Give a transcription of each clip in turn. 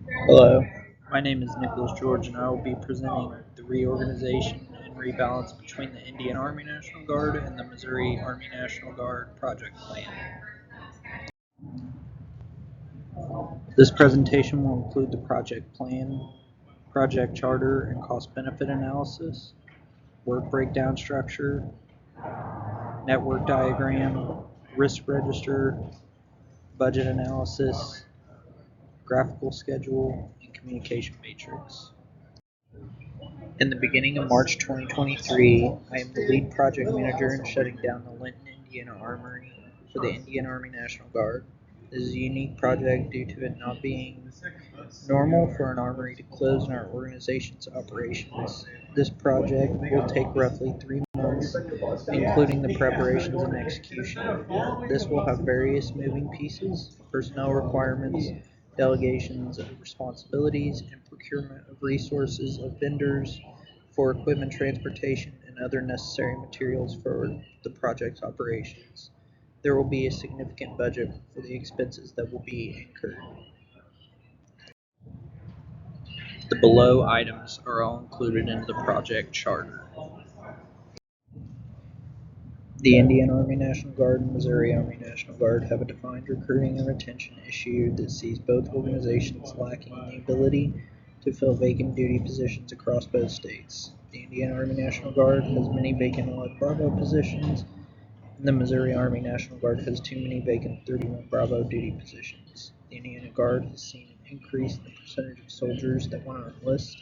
Hello, my name is Nicholas George, and I will be presenting the reorganization and rebalance between the Indian Army National Guard and the Missouri Army National Guard project plan. This presentation will include the project plan, project charter and cost-benefit analysis, work breakdown structure, network diagram, risk register, budget analysis, graphical schedule, and communication matrix. In the beginning of March 2023, I am the lead project manager in shutting down the Linton, Indiana Armory for the Indian Army National Guard. This is a unique project due to it not being normal for an armory to close in our organization's operations. This project will take roughly 3 months, including the preparations and execution. This will have various moving pieces, personnel requirements, delegations of responsibilities, and procurement of resources of vendors for equipment transportation and other necessary materials for the project's operations. There will be a significant budget for the expenses that will be incurred. The below items are all included in the project charter. The Indian Army National Guard and Missouri Army National Guard have a defined recruiting and retention issue that sees both organizations lacking in the ability to fill vacant duty positions across both states. The Indian Army National Guard has many vacant 11 Bravo positions, and the Missouri Army National Guard has too many vacant 31 Bravo duty positions. The Indiana Guard has seen an increase in the percentage of soldiers that want to enlist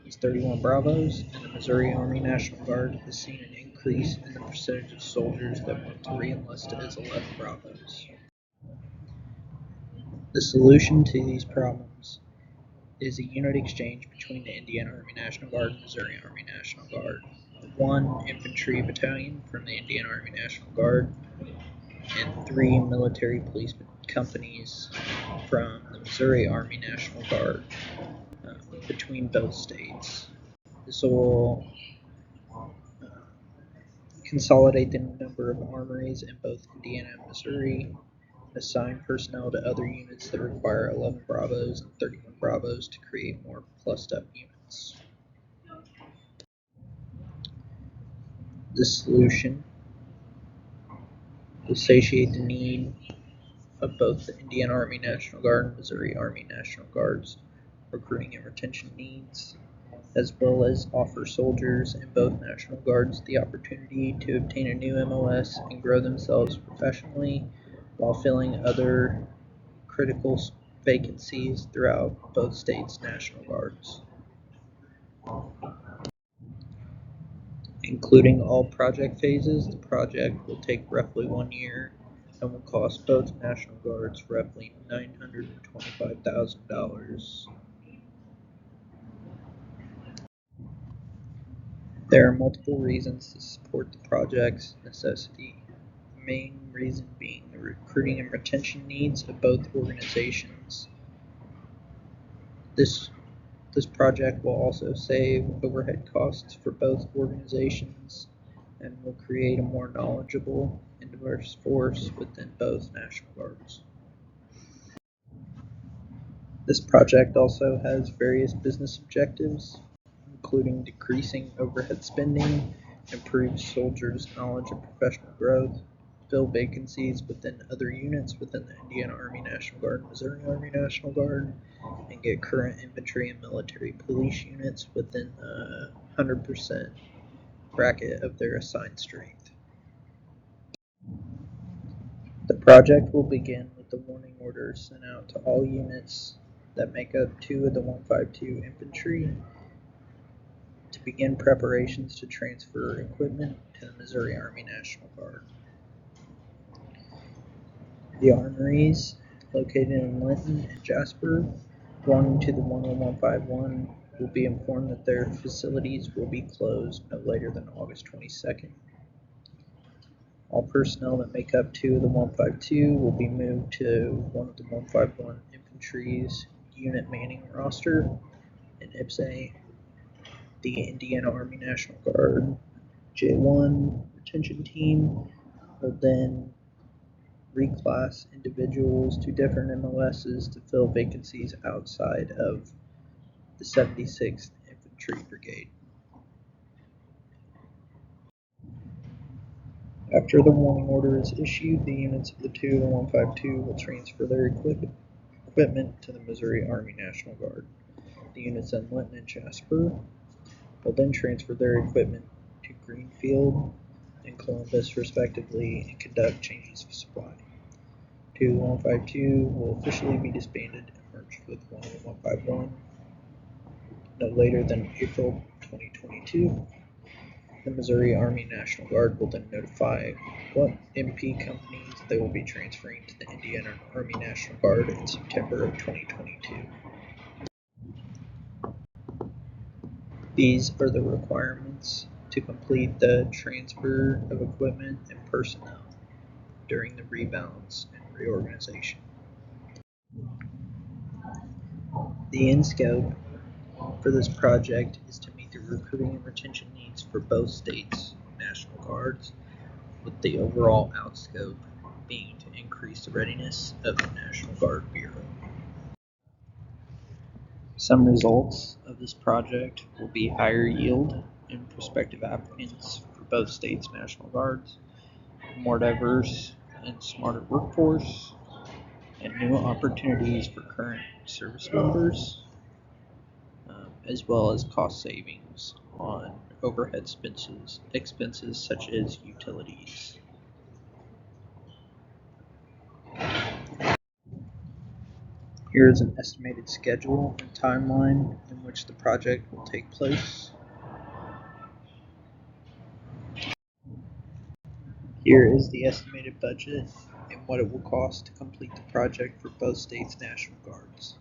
as 31 Bravos, and the Missouri Army National Guard has seen an increase in the percentage of soldiers that want to re-enlist as 11 Bravos. The solution to these problems is a unit exchange between the Indian Army National Guard and Missouri Army National Guard. One infantry battalion from the Indian Army National Guard and 3 military police companies from the Missouri Army National Guard between both states. This will consolidate the number of armories in both Indiana and Missouri, assign personnel to other units that require 11 Bravos and 31 Bravos to create more plussed up units. This solution will satiate the need of both the Indiana Army National Guard and Missouri Army National Guard's recruiting and retention needs, as well as offer soldiers in both National Guards the opportunity to obtain a new MOS and grow themselves professionally while filling other critical vacancies throughout both states' National Guards. Including all project phases, the project will take roughly 1 year and will cost both National Guards roughly $925,000. There are multiple reasons to support the project's necessity, the main reason being the recruiting and retention needs of both organizations. This project will also save overhead costs for both organizations and will create a more knowledgeable and diverse force within both National Guards. This project also has various business objectives, including decreasing overhead spending, improve soldiers' knowledge and professional growth, fill vacancies within other units within the Indiana Army National Guard and Missouri Army National Guard, and get current infantry and military police units within the 100% bracket of their assigned strength. The project will begin with the warning order sent out to all units that make up 2 of the 152 infantry to begin preparations to transfer equipment to the Missouri Army National Guard. The armories located in Linton and Jasper belonging to the 11151 will be informed that their facilities will be closed no later than August 22nd. All personnel that make up 2 of the 152 will be moved to one of the 151 infantry's unit manning roster in IPSA. The Indiana Army National Guard J1 retention team will then reclass individuals to different MOSs to fill vacancies outside of the 76th Infantry Brigade. After the warning order is issued, the units of the 2 and the 152 will transfer their equipment to the Missouri Army National Guard. The units in Linton and Jasper will then transfer their equipment to Greenfield and Columbus respectively and conduct changes of supply. 2 and 152 will officially be disbanded and merged with 1 and 151 no later than April 2022. The Missouri Army National Guard will then notify what MP companies they will be transferring to the Indiana Army National Guard in September of 2022. These are the requirements to complete the transfer of equipment and personnel during the rebalance and reorganization. The end scope for this project is to meet the recruiting and retention needs for both states' National Guards, with the overall outscope being to increase the readiness of the National Guard Bureau. Some results of this project will be higher yield in prospective applicants for both states' National Guards, more diverse and smarter workforce, and new opportunities for current service members, as well as cost savings on overhead expenses such as utilities. Here is an estimated schedule and timeline in which the project will take place. Here is the estimated budget and what it will cost to complete the project for both states' National Guards.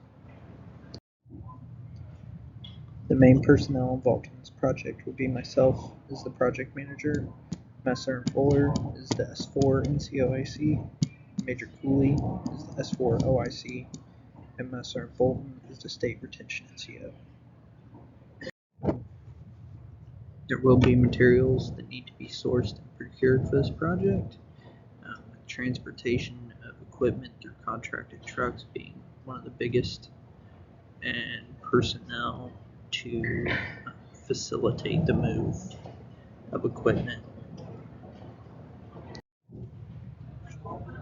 The main personnel involved in this project will be myself as the project manager, Messer and Fuller is the S4 NCOIC, Major Cooley is the S4 OIC, and Messer and Fulton is the State Retention NCO. There will be materials that need to be sourced and procured for this project, with transportation of equipment through contracted trucks being one of the biggest, and personnel to facilitate the move of equipment.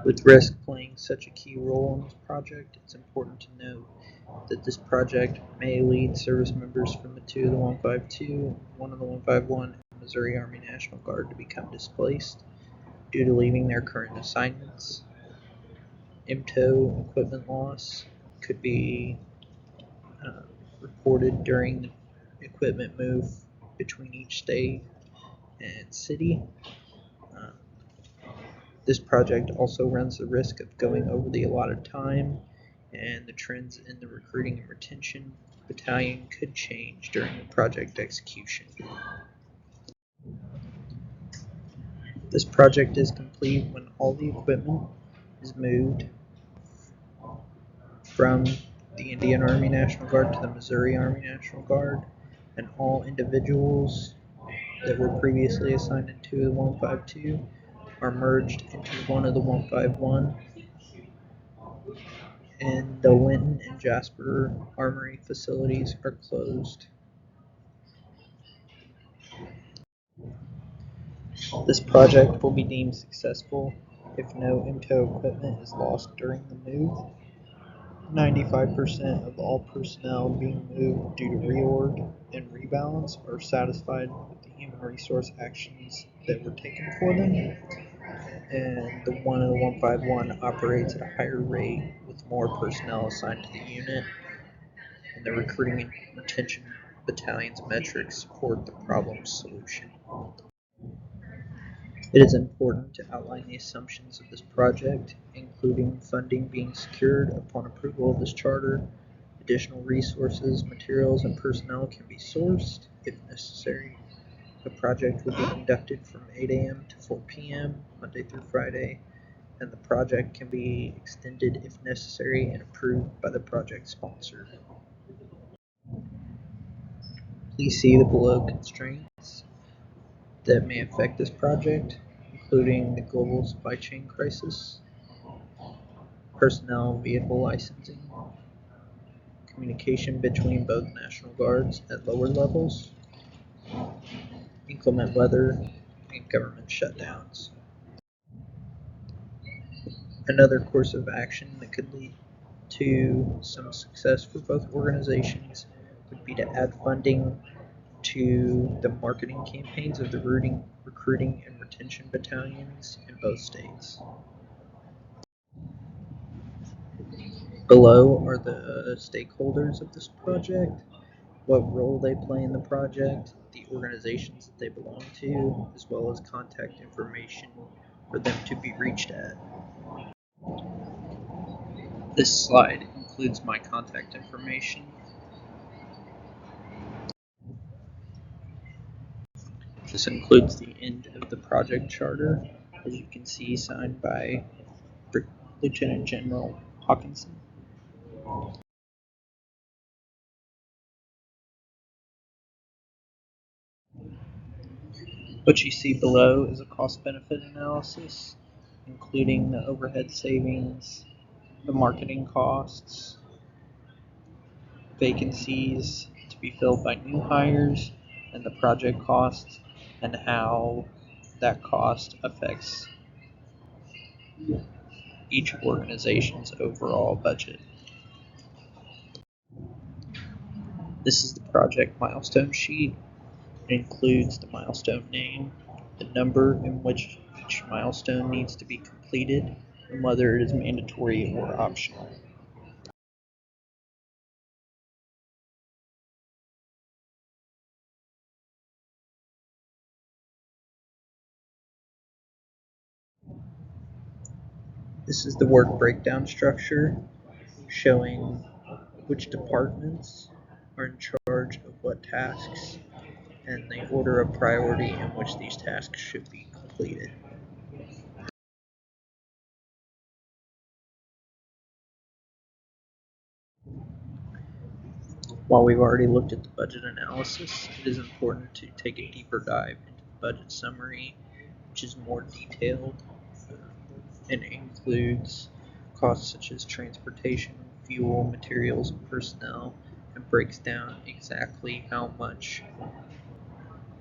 With risk playing such a key role in this project, it's important to note that this project may lead service members from the 2 of the 152, 1 of the 151, and Missouri Army National Guard to become displaced due to leaving their current assignments. MTO equipment loss could be reported during the equipment move between each state and city. This project also runs the risk of going over the allotted time, and the trends in the recruiting and retention battalion could change during the project execution. This project is complete when all the equipment is moved from the Indian Army National Guard to the Missouri Army National Guard, and all individuals that were previously assigned in 2 of the 152 are merged into 1 of the 151, and the Linton and Jasper Armory facilities are closed. This project will be deemed successful if no MTO equipment is lost during the move. 95% of all personnel being moved due to reorg and rebalance are satisfied with the human resource actions that were taken for them, and the 1 of the 151 operates at a higher rate with more personnel assigned to the unit, and the recruiting and retention battalion's metrics support the problem solution. It is important to outline the assumptions of this project, including funding being secured upon approval of this charter. Additional resources, materials, and personnel can be sourced if necessary. The project will be conducted from 8 a.m. to 4 p.m. Monday through Friday, and the project can be extended if necessary and approved by the project sponsor. Please see the below constraints that may affect this project, including the global supply chain crisis, personnel vehicle licensing, communication between both National Guards at lower levels, inclement weather, and government shutdowns. Another course of action that could lead to some success for both organizations would be to add funding to the marketing campaigns of the recruiting and retention battalions in both states. Below are the stakeholders of this project, what role they play in the project, the organizations that they belong to, as well as contact information for them to be reached at. This slide includes my contact information. This includes the end of the project charter, as you can see, signed by Lieutenant General Hawkinson. What you see below is a cost-benefit analysis, including the overhead savings, the marketing costs, vacancies to be filled by new hires, and the project costs, and how that cost affects each organization's overall budget. This is the project milestone sheet. It includes the milestone name, the number in which each milestone needs to be completed, and whether it is mandatory or optional. This is the work breakdown structure, showing which departments are in charge of what tasks and the order of priority in which these tasks should be completed. While we've already looked at the budget analysis, it is important to take a deeper dive into the budget summary, which is more detailed and includes costs such as transportation, fuel, materials, and personnel, and breaks down exactly how much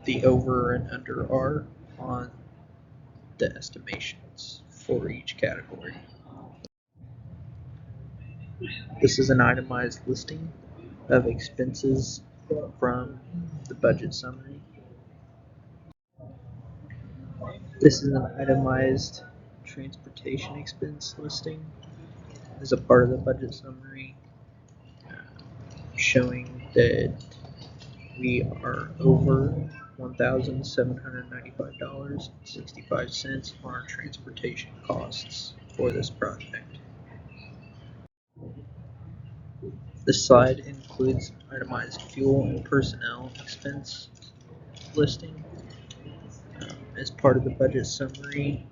the over and under are on the estimations for each category. This is an itemized listing of expenses from the budget summary. This is an itemized transportation expense listing as a part of the budget summary, showing that we are over $1,795.65 on our transportation costs for this project. This slide includes itemized fuel and personnel expense listing as part of the budget summary,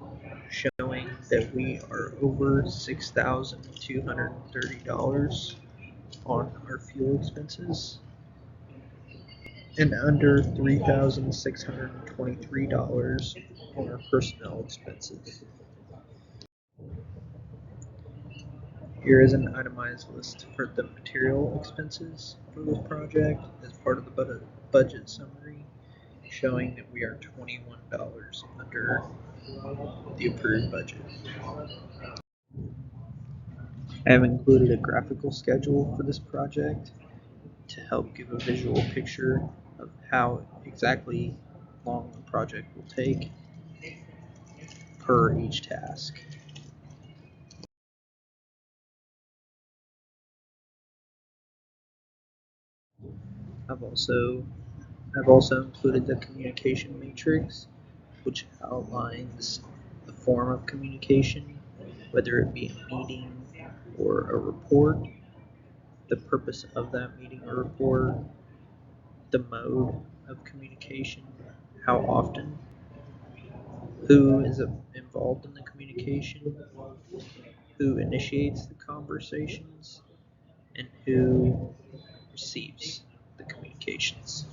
showing that we are over $6,230 on our fuel expenses and under $3,623 on our personnel expenses. Here is an itemized list for the material expenses for this project as part of the budget summary, showing that we are $21 under the approved budget. I have included a graphical schedule for this project to help give a visual picture of how exactly long the project will take per each task. I've also included the communication matrix, which outlines the form of communication, whether it be a meeting or a report, the purpose of that meeting or report, the mode of communication, how often, who is involved in the communication, who initiates the conversations, and who receives the communications.